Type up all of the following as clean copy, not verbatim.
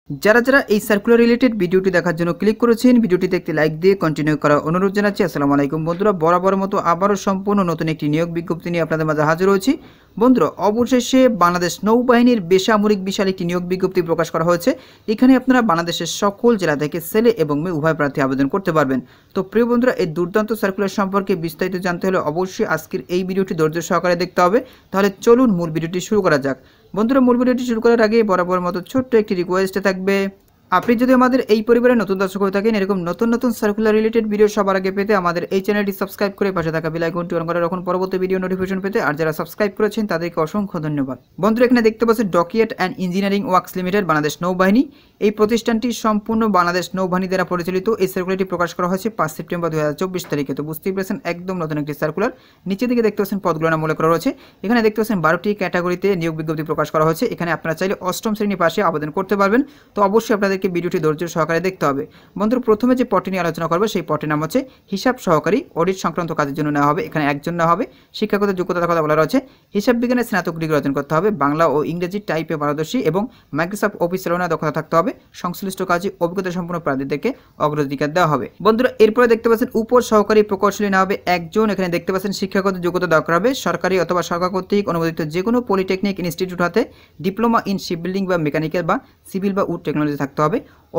যারা যারা এই সার্কুলার রিলেটেড ভিডিওটি দেখার জন্য ক্লিক করেছেন, ভিডিওটিতে একটি লাইক দিয়ে কন্টিনিউ করার অনুরোধ জানাচ্ছি। আসসালামু আলাইকুম বন্ধুরা, বরাবর মতো আবারও সম্পূর্ণ নতুন একটি নিয়োগ বিজ্ঞপ্তি নিয়ে আপনাদের মাঝে হাজির হয়েছি। বন্ধুরা, অবশেষে বাংলাদেশ নৌবাহিনীর বেসামরিক বিশাল একটি নিয়োগ বিজ্ঞপ্তি প্রকাশ করা হয়েছে। এখানে আপনারা বাংলাদেশের সকল জেলা থেকে ছেলে এবং মেয়ে উভয় প্রার্থী আবেদন করতে পারবেন। তো প্রিয় বন্ধুরা, এই দুর্দান্ত সার্কুলার সম্পর্কে বিস্তারিত জানতে হলে অবশ্যই আজকের এই ভিডিওটি ধৈর্য সহকারে দেখতে হবে। তাহলে চলুন মূল ভিডিওটি শুরু করা যাক। বন্ধুরা, মূল ভিডিওটি শুরু করার আগে বরাবর মতো ছোট্ট একটি রিকোয়েস্ট থাকবে, আপনি যদি আমাদের এই পরিবারে নতুন দর্শক হয়ে থাকেন, এরকম নতুন নতুন সার্কুলার রিলেটেড ভিডিও সবার আগে পেতে আমাদের এই চ্যানেলটি সাবস্ক্রাইব করে পাশে থাকা বেল আইকনটি অন করে রাখুন পরবর্তী ভিডিও নোটিফিকেশন পেতে। আর যারা সাবস্ক্রাইব করেছেন তাদেরকে অসংখ্য ধন্যবাদ। বন্ধুরা, এখানে দেখতে পাচ্ছেন Dockyard and Engineering Works Limited, Bangladesh নৌবাহিনী। এই প্রতিষ্ঠানটি সম্পূর্ণ বাংলাদেশ নৌবাহিনী দ্বারা পরিচালিত। এই সার্কুলারটি প্রকাশ করা হয়েছে 5 সেপ্টেম্বর 2024 তারিখে। তো বুঝতেই পেরেছেন একদম নতুন একটি সার্কুলার। নিচে দিকে দেখতে পাচ্ছেন পদগুলো নাম উল্লেখ করা রয়েছে। এখানে দেখতে পাচ্ছেন 12টি ক্যাটাগরিতে নিয়োগ বিজ্ঞপ্তি প্রকাশ করা হয়েছে। এখানে আপনারা চাইলে অষ্টম শ্রেণী পাশে আবেদন করতে পারবেন। তো অবশ্যই আপনাদেরকে ভিডিওটি ধৈর্য সহকারে দেখতে হবে। বন্ধুরা, প্রথমে যে পদটি নিয়ে আলোচনা করবে সেই পদটির নাম হচ্ছে হিসাব সহকারী। অডিট সংক্রান্ত কাজের জন্য নেওয়া হবে। এখানে একজন নেওয়া হবে। শিক্ষাগত যোগ্যতার কথা বলা রয়েছে। হিসাব বিজ্ঞানে স্নাতক ডিগ্রি অর্জন করতে হবে। বাংলা ও ইংরেজি টাইপে পারদর্শী এবং মাইক্রোসফট অফিস চালনায় দক্ষতা থাকতে হবে। সংশ্লিষ্ট কাজে অভিজ্ঞতা সম্পন্ন প্রার্থীদেরকে অগ্রাধিকার দেওয়া হবে। বন্ধুরা, এরপরে দেখতে পাচ্ছেন উপর সহকারী প্রকৌশলী নেওয়া হবে একজন। এখানে দেখতে পাচ্ছেন শিক্ষাগত যোগ্যতা দরকার হবে। সরকারি অথবা সরকার কর্তৃক অনুমোদিত যে কোনো পলিটেকনিক ইনস্টিটিউট হতে ডিপ্লোমা ইন শিপ বিল্ডিং বা মেকানিক্যাল বা সিভিল বা উড টেকনোলজি থাকতে হবে।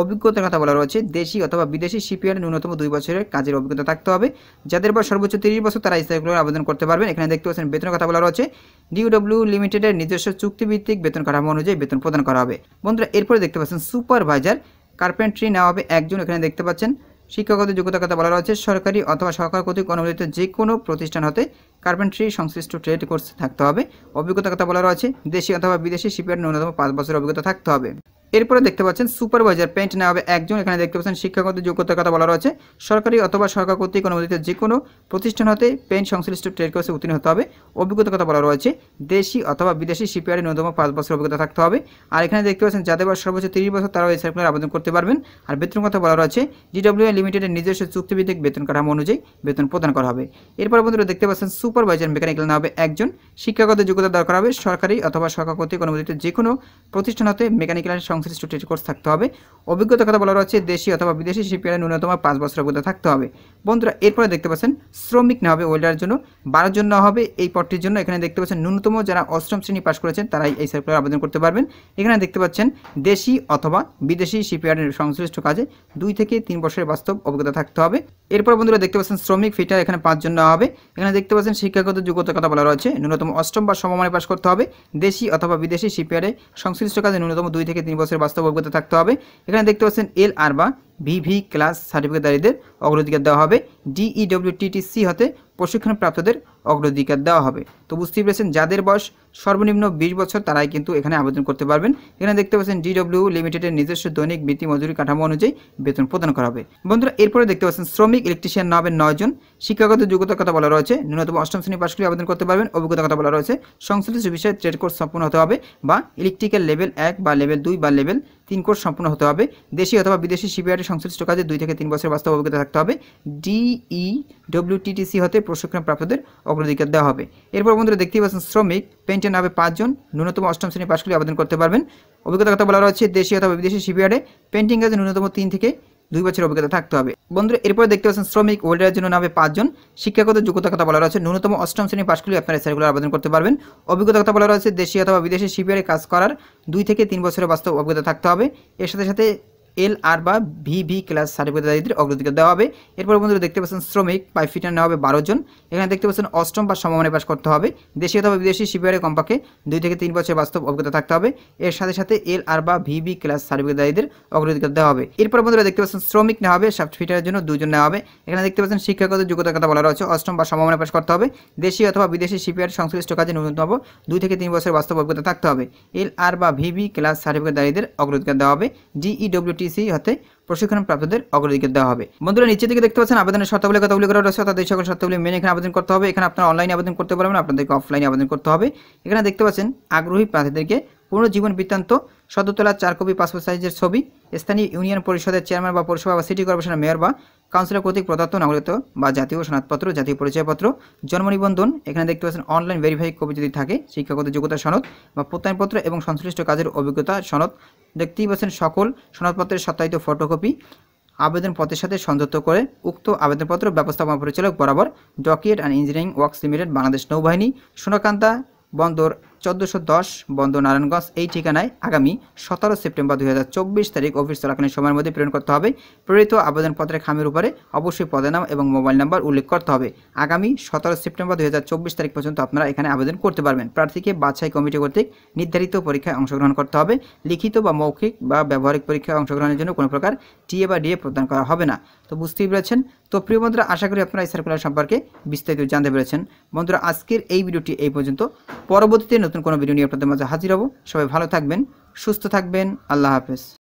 অভিজ্ঞতার কথা বলা রয়েছে। দেশি অথবা বিদেশি শিপইয়ার্ডে ন্যূনতম 2 বছরের কাজের অভিজ্ঞতা থাকতে হবে। যাদের বয়স সর্বোচ্চ 30 বছর তারা এই সার্কুলারে আবেদন করতে পারবেন। এখানে দেখতে পাচ্ছেন বেতনের কথা বলা রয়েছে। ডিউডব্লিউ লিমিটেডের নিজস্ব চুক্তিভিত্তিক বেতন কাঠামো অনুযায়ী বেতন প্রদান করা হবে। বন্ধুরা, এরপরে দেখতে পাচ্ছেন সুপারভাইজার কার্পেন্ট্রি নেওয়া হবে একজন। এখানে দেখতে পাচ্ছেন শিক্ষাগত যোগ্যতার কথা বলা রয়েছে। সরকারি অথবা সরকার কর্তৃক অনুমোদিত যে কোনো প্রতিষ্ঠান হতে কার্পেন্ট্রি সংশ্লিষ্ট ট্রেড কোর্স থাকতে হবে। অভিজ্ঞতার কথা বলা রয়েছে। দেশি অথবা বিদেশি শিপইয়ার্ড ন্যূনতম 5 বছরের অভিজ্ঞতা থাকতে হবে। এরপরে দেখতে পাচ্ছেন সুপারভাইজার পেইন্ট নেওয়া হবে একজন। এখানে দেখতে পাচ্ছেন শিক্ষাগত যোগ্যতার কথা বলা রয়েছে। সরকারি অথবা সরকার কর্তৃক অনুমোদিত যে কোনো প্রতিষ্ঠান হতে পেইন্ট সংশ্লিষ্ট ট্রেড কোর্সে উত্তীর্ণ হতে হবে। অভিজ্ঞতার কথা বলা রয়েছে। দেশি অথবা বিদেশি শিপইয়ার্ডে ন্যূনতম 5 বছরের অভিজ্ঞতা থাকতে হবে। আর এখানে দেখতে পাচ্ছেন যাদের বয়স সর্বোচ্চ 30 বছর তারাও এই সার্কুলারে আবেদন করতে পারবেন। আর বেতনের কথা বলা রয়েছে। ডিডব্লিউএ লিমিটেডের নিজস্ব চুক্তিভিত্তিক বেতন কাঠামো অনুযায়ী বেতন প্রদান করা হবে। এরপর বন্ধুরা দেখতে পাচ্ছেন সুপারভাইজার মেকানিক্যাল নেওয়া হবে একজন। শিক্ষাগত যোগ্যতা দরকার হবে। সরকারি অথবা সরকার কর্তৃক অনুমোদিত যে কোনো প্রতিষ্ঠান হতে মেকানিক্যাল সংশ্লিষ্ট ট্রেড কোর্স থাকতে হবে। অভিজ্ঞতার কথা বলা রয়েছে। দেশি অথবা বিদেশি শিপইয়ার্ডে ন্যূনতম 5 বছরের অভিজ্ঞতা থাকতে হবে। বন্ধুরা, এরপরে দেখতে পাচ্ছেন শ্রমিক নেওয়া হবে ওয়েল্ডারের জন্য 12 জন নেওয়া হবে এই পদটির জন্য। এখানে দেখতে পাচ্ছেন ন্যূনতম যারা অষ্টম শ্রেণী পাশ করেছেন তারাই এই সার্কুলারে আবেদন করতে পারবেন। এখানে দেখতে পাচ্ছেন দেশি অথবা বিদেশি শিপইয়ার্ডের সংশ্লিষ্ট কাজে 2 থেকে 3 বছরের বাস্তব অভিজ্ঞতা থাকতে হবে। এরপর বন্ধুরা দেখতে পাচ্ছেন শ্রমিক ফিটার, এখানে 5 জন নেওয়া হবে। এখানে দেখতে পাচ্ছেন শিক্ষাগত যোগ্যতার কথা বলা রয়েছে। ন্যূনতম অষ্টম বা সমমানে পাশ করতে হবে। দেশি অথবা বিদেশি শিপইয়ার্ডে সংশ্লিষ্ট কাজে ন্যূনতম 2 থেকে 3 বছরের বাস্তব অভিজ্ঞতা থাকতে হবে। এখানে দেখতে পাচ্ছেন এল আর বা ভিভি ক্লাস সার্টিফিকেটধারীদের অগ্রাধিকার দেওয়া হবে। ডিইডব্লিউটিটিসি হতে প্রশিক্ষণপ্রাপ্তদের অগ্রাধিকার দেওয়া হবে। তো বুঝতেই পেরেছেন যাদের বয়স সর্বনিম্ন 20 বছর তারাই কিন্তু এখানে আবেদন করতে পারবেন। এখানে দেখতে পাচ্ছেন ডিডব্লিউ লিমিটেডের নিজস্ব দৈনিক বৃত্তি মজুরি কাঠামো অনুযায়ী বেতন প্রদান করা হবে। বন্ধুরা, এরপরে দেখতে পাচ্ছেন শ্রমিক ইলেকট্রিশিয়ান নেওয়া হবে 9 জন। শিক্ষাগত যোগ্যতার কথা বলা রয়েছে। ন্যূনতম অষ্টম শ্রেণী পাশ করে আবেদন করতে পারবেন। অভিজ্ঞতার কথা বলা রয়েছে। সংশ্লিষ্ট বিষয়ে ট্রেড কোর্স সম্পূর্ণ হতে হবে বা ইলেকট্রিক্যাল লেভেল 1 বা লেভেল 2 বা লেভেল 3 কোর্স সম্পূর্ণ হতে হবে। দেশি অথবা বিদেশি শিপইয়ার্ডে সংশ্লিষ্ট কাজে 2 থেকে 3 বছরের বাস্তব অভিজ্ঞতা থাকতে হবে। ডিইডব্লিউটিটিসি হতে প্রশিক্ষণপ্রাপ্তদের অগ্রাধিকার দেওয়া হবে। এরপর বন্ধুরা দেখতেই পাচ্ছেন শ্রমিক পেইন্টে নেওয়া হবে 5 জন। ন্যূনতম অষ্টম শ্রেণী পাশ করে আবেদন করতে পারবেন। অভিজ্ঞতার কথা বলা রয়েছে। দেশি অথবা বিদেশি শিপইয়ার্ডে পেইন্টিং কাজে ন্যূনতম 3 থেকে 2 বছরের অভিজ্ঞতা থাকতে হবে। বন্ধুরা, এরপর দেখতে পাচ্ছেন শ্রমিক ওয়েল্ডারের জন্য নেওয়া হবে 5 জন। শিক্ষাগত যোগ্যতার কথা বলা রয়েছে। ন্যূনতম অষ্টম শ্রেণী পাশ করলে আপনারা সার্কুলার আবেদন করতে পারবেন। অভিজ্ঞতার কথা বলা রয়েছে। দেশি অথবা বিদেশি শিপইয়ার্ডে কাজ করার 2 থেকে 3 বছরের বাস্তব অভিজ্ঞতা থাকতে হবে। এর সাথে সাথে এল আর বা ভিভি ক্লাস সার্টিফিকেটধারীদের অগ্রাধিকার দেওয়া হবে। এরপর বন্ধুরা দেখতে পাচ্ছেন শ্রমিক পাইপ ফিটার নেওয়া হবে 12 জন। এখানে দেখতে পাচ্ছেন অষ্টম বা সমমানে পাশ করতে হবে। দেশি অথবা বিদেশি শিপইয়ার্ডে কমপক্ষে 2 থেকে 3 বছরের বাস্তব অভিজ্ঞতা থাকতে হবে। এর সাথে সাথে এল আর বা ভিভি ক্লাস সার্টিফিকেটধারীদের অগ্রাধিকার দেওয়া হবে। এরপর বন্ধুরা দেখতে পাচ্ছেন শ্রমিক নেওয়া হবে শাফট ফিটারের জন্য 2 জন নেওয়া হবে। এখানে দেখতে পাচ্ছেন শিক্ষাগত যোগ্যতার কথা বলা রয়েছে। অষ্টম বা সমমানে পাশ করতে হবে। দেশি অথবা বিদেশি শিপইয়ার্ড সংশ্লিষ্ট কাজে ন্যূনতম 2 থেকে 3 বছরের বাস্তব অভিজ্ঞতা থাকতে হবে। এল আর বা ভিভি ক্লাস সার্টিফিকেটধারীদের অগ্রাধিকার দেওয়া হবে। ডিইডব্লিউটিসি হতে প্রশিক্ষণপ্রাপ্তদের অগ্রাধিকার দেওয়া হবে। বন্ধুরা, নিচে দিকে দেখতে পাচ্ছেন আবেদনের শর্তাবলীর কথা উল্লেখ করা রয়েছে। তাদের সকল শর্তাবলী মেনে এখানে আবেদন করতে হবে। এখানে আপনারা অনলাইনে আবেদন করতে পারবেন, আপনাদেরকে অফলাইনে আবেদন করতে হবে। এখানে দেখতে পাচ্ছেন আগ্রহী প্রার্থীদেরকে পূর্ণ জীবন বৃত্তান্ত, সদ্যতলা 4 কপি পাসপোর্ট সাইজের ছবি, স্থানীয় ইউনিয়ন পরিষদের চেয়ারম্যান বা পৌরসভা বা সিটি কর্পোরেশনের মেয়র বা কাউন্সিলর কর্তৃক প্রদত্ত নাগরিকত্ব বা জাতীয় সনদপত্র, জাতীয় পরিচয়পত্র, জন্ম নিবন্ধন, এখানে দেখতে পাচ্ছেন অনলাইন ভেরিফাই কপি যদি থাকে, শিক্ষাগত যোগ্যতা সনদ বা প্রত্যয়নপত্র এবং সংশ্লিষ্ট কাজের অভিজ্ঞতা সনদ দেখতেই পাচ্ছেন সকল সনদপত্রের সত্যায়িত ফটোকপি আবেদনপত্রের সাথে সংযুক্ত করে উক্ত আবেদনপত্র ব্যবস্থাপনা পরিচালক বরাবর Dockyard and Engineering Works Limited Bangladesh নৌবাহিনী সোনাকান্তা বন্দর 1410 বন্দর নারায়ণগঞ্জ এই ঠিকানায় আগামী 17 সেপ্টেম্বর 2024 তারিখ অফিস চলাকালীন সময়ের মধ্যে প্রেরণ করতে হবে। প্রেরিত আবেদনপত্রের খামের উপরে অবশ্যই পদের নাম এবং মোবাইল নাম্বার উল্লেখ করতে হবে। আগামী 17 সেপ্টেম্বর 2024 তারিখ পর্যন্ত আপনারা এখানে আবেদন করতে পারবেন। প্রার্থীকে বাছাই কমিটি কর্তৃক নির্ধারিত পরীক্ষায় অংশগ্রহণ করতে হবে। লিখিত বা মৌখিক বা ব্যবহারিক পরীক্ষায় অংশগ্রহণের জন্য কোনো প্রকার টিএ বা ডিএ প্রদান করা হবে না। তো বুঝতেই পেরেছেন। তো প্রিয় বন্ধুরা, আশা করি আপনারা এই সার্কুলার সম্পর্কে বিস্তারিত জানতে পেরেছেন। বন্ধুরা, আজকের এই ভিডিওটি এই পর্যন্ত। পরবর্তীতে নতুন কোনো ভিডিও নিয়ে আপনাদের মাঝে হাজির হব। সবাই ভালো থাকবেন, সুস্থ থাকবেন। আল্লাহ হাফেজ।